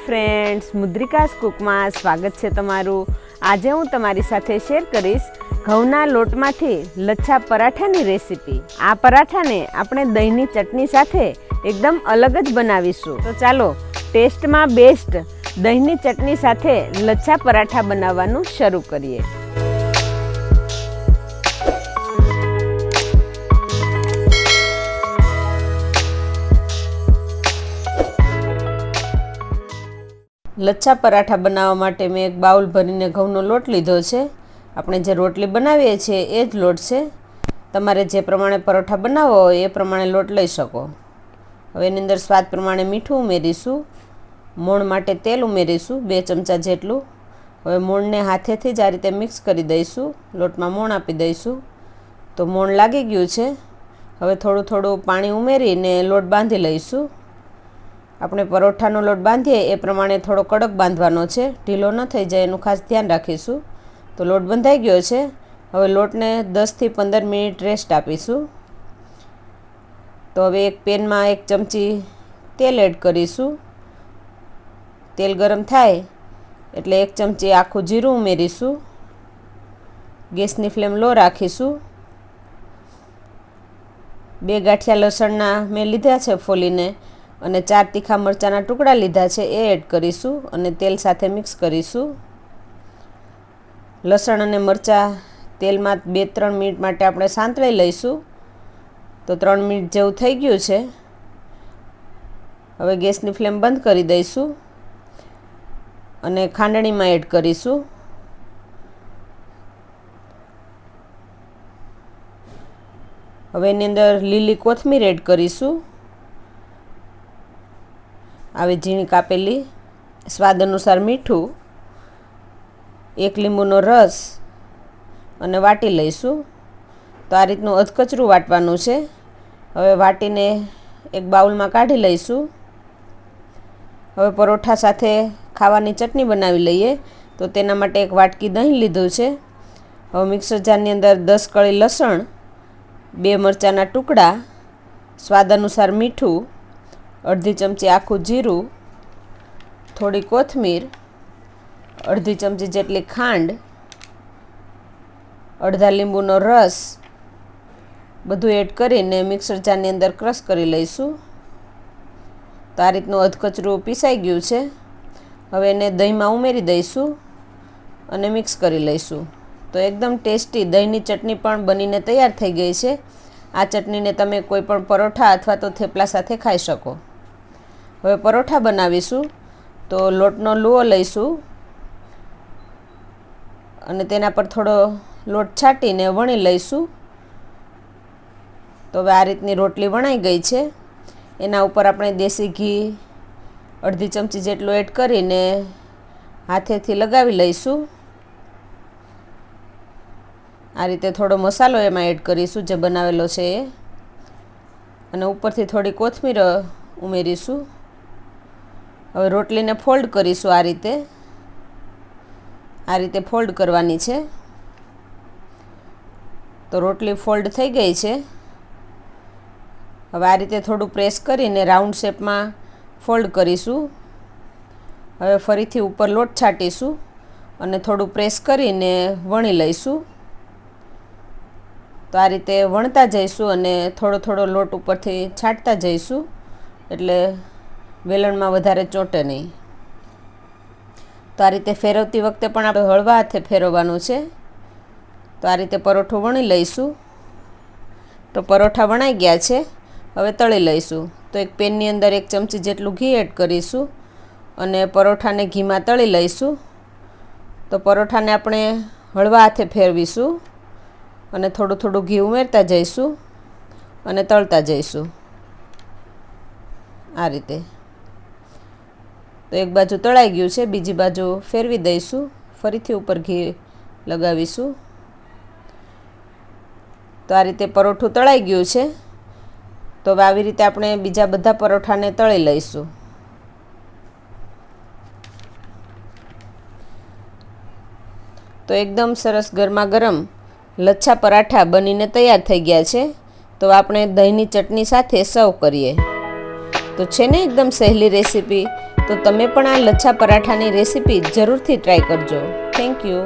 Friends, મુદ્રિકાસ કુકમાં સ્વાગત છે તમારું। આજે હું તમારી સાથે શેર કરીશ ઘઉંના લોટમાંથી લચ્છા પરાઠાની રેસીપી। આ પરાઠાને આપણે દહીંની ચટણી સાથે એકદમ અલગ જ બનાવીશું। તો ચાલો ટેસ્ટમાં બેસ્ટ દહીંની ચટણી સાથે લચ્છા પરાઠા બનાવવાનું શરૂ કરીએ। લચ્છા પરાઠા બનાવવા માટે મેં એક બાઉલ ભરીને ઘઉંનો લોટ લીધો છે। આપણે જે રોટલી બનાવીએ છીએ એ જ લોટ છે। તમારે જે પ્રમાણે પરોઠા બનાવવો હોય એ પ્રમાણે લોટ લઈ શકો। હવે એની અંદર સ્વાદ પ્રમાણે મીઠું ઉમેરીશું। મોણ માટે તેલ ઉમેરીશું 2 ચમચા જેટલું। હવે મોણને હાથેથી જ આ રીતે મિક્સ કરી દઈશું। લોટમાં મોણ આપી દઈશું તો મોણ લાગી ગયું છે। હવે થોડું થોડું પાણી ઉમેરીને લોટ બાંધી લઈશું। આપણે પરોઠાનો લોટ બાંધીએ એ પ્રમાણે થોડો કડક બાંધવાનો છે, ઢીલો ન થઈ જાય એનું ખાસ ધ્યાન રાખીશું। તો લોટ બંધાઈ ગયો છે। હવે લોટને 10 થી 15 મિનિટ રેસ્ટ આપીશું। તો હવે એક પેનમાં 1 ચમચી તેલ એડ કરીશું। તેલ ગરમ થાય એટલે 1 ચમચી આખું જીરું ઉમેરીશું। ગેસની ફ્લેમ લો રાખીશું। 2 ગાંઠિયા લસણના મેં લીધા છે ફોલીને અને 4 તીખા મરચાંના ટુકડા લીધા છે એ એડ કરીશું અને તેલ સાથે મિક્સ કરીશું। લસણ અને મરચાં તેલમાં 2-3 મિનિટ માટે આપણે સાંતળી લઈશું। તો 3 મિનિટ જેવું થઈ ગયું છે। હવે ગેસની ફ્લેમ બંધ કરી દઈશું અને ખાંડણીમાં એડ કરીશું। હવે એની અંદર લીલી કોથમીર એડ કરીશું, આવી ઝીણી કાપેલી, સ્વાદ અનુસાર મીઠું, 1 લીંબુનો રસ અને વાટી લઈશું। તો આ રીતનું અધકચરું વાટવાનું છે। હવે વાટીને એક બાઉલમાં કાઢી લઈશું। હવે પરોઠા સાથે ખાવાની ચટણી બનાવી લઈએ। તો તેના માટે એક વાટકી દહીં લીધું છે। હવે મિક્સર જારની અંદર 10 કળી લસણ, 2 મરચાંના ટુકડા, સ્વાદ અનુસાર મીઠું, અડધી ચમચી આખું જીરું, થોડી કોથમીર, અડધી ચમચી જેટલી ખાંડ, અડધા લીંબુનો રસ બધું એડ કરીને મિક્સર જારની અંદર ક્રશ કરી લઈશું। તો આ રીતનું અધકચરું પીસાઈ ગયું છે। હવે એને દહીંમાં ઉમેરી દઈશું અને મિક્સ કરી લઈશું। તો એકદમ ટેસ્ટી દહીંની ચટણી પણ બનીને તૈયાર થઈ ગઈ છે। આ ચટણીને તમે કોઈ પણ પરોઠા અથવા તો થેપલા સાથે ખાઈ શકો। હવે પરોઠા બનાવીશું। તો લોટનો લુઓ લઈશું અને તેના પર થોડો લોટ છાંટીને વણી લઈશું। તો હવે આ રીતની રોટલી વણાઈ ગઈ છે। એના ઉપર આપણે દેશી ઘી અડધી ચમચી જેટલું એડ કરીને હાથેથી લગાવી લઈશું। આ રીતે થોડો મસાલો એમાં એડ કરીશું જે બનાવેલો છે એ, અને ઉપરથી થોડી કોથમીર ઉમેરીશું। હવે રોટલીને ફોલ્ડ કરીશું। આ રીતે ફોલ્ડ કરવાની છે। તો રોટલી ફોલ્ડ થઈ ગઈ છે। હવે આ રીતે થોડું પ્રેસ કરીને રાઉન્ડ શેપમાં ફોલ્ડ કરીશું। હવે ફરીથી ઉપર લોટ છાંટીશું અને થોડું પ્રેસ કરીને વણી લઈશું। તો આ રીતે વણતા જઈશું અને થોડો થોડો લોટ ઉપરથી છાંટતા જઈશું એટલે વેલણમાં વધારે ચોંટે નહીં। તો આ રીતે ફેરવતી વખતે પણ આપણે હળવા હાથે ફેરવવાનું છે। તો આ રીતે પરોઠું વણી લઈશું। તો પરોઠા વણાઈ ગયા છે। હવે તળી લઈશું। તો એક પેનની અંદર 1 ચમચી જેટલું ઘી એડ કરીશું અને પરોઠાને ઘીમાં તળી લઈશું। તો પરોઠાને આપણે હળવા હાથે ફેરવીશું અને થોડું થોડું ઘી ઉમેરતા જઈશું અને તળતા જઈશું આ રીતે। તો એક બાજુ તળાઈ ગયું છે, બીજી બાજુ ફેરવી દઈશું, ફરીથી ઉપર ઘી લગાવીશું। તો આ રીતે પરોઠું તળાઈ ગયું છે। તો હવે આવી રીતે આપણે બીજા બધા પરોઠાને તળી લઈશું। તો એકદમ સરસ ગરમા ગરમ લચ્છા પરાઠા બનીને તૈયાર થઈ ગયા છે। તો આપણે દહીંની ચટણી સાથે સર્વ કરીએ। તો છે ને એકદમ સહેલી રેસીપી। તો તમે પણ આ લચ્છા પરાઠાની રેસીપી જરૂરથી ટ્રાય કરજો. Thank you.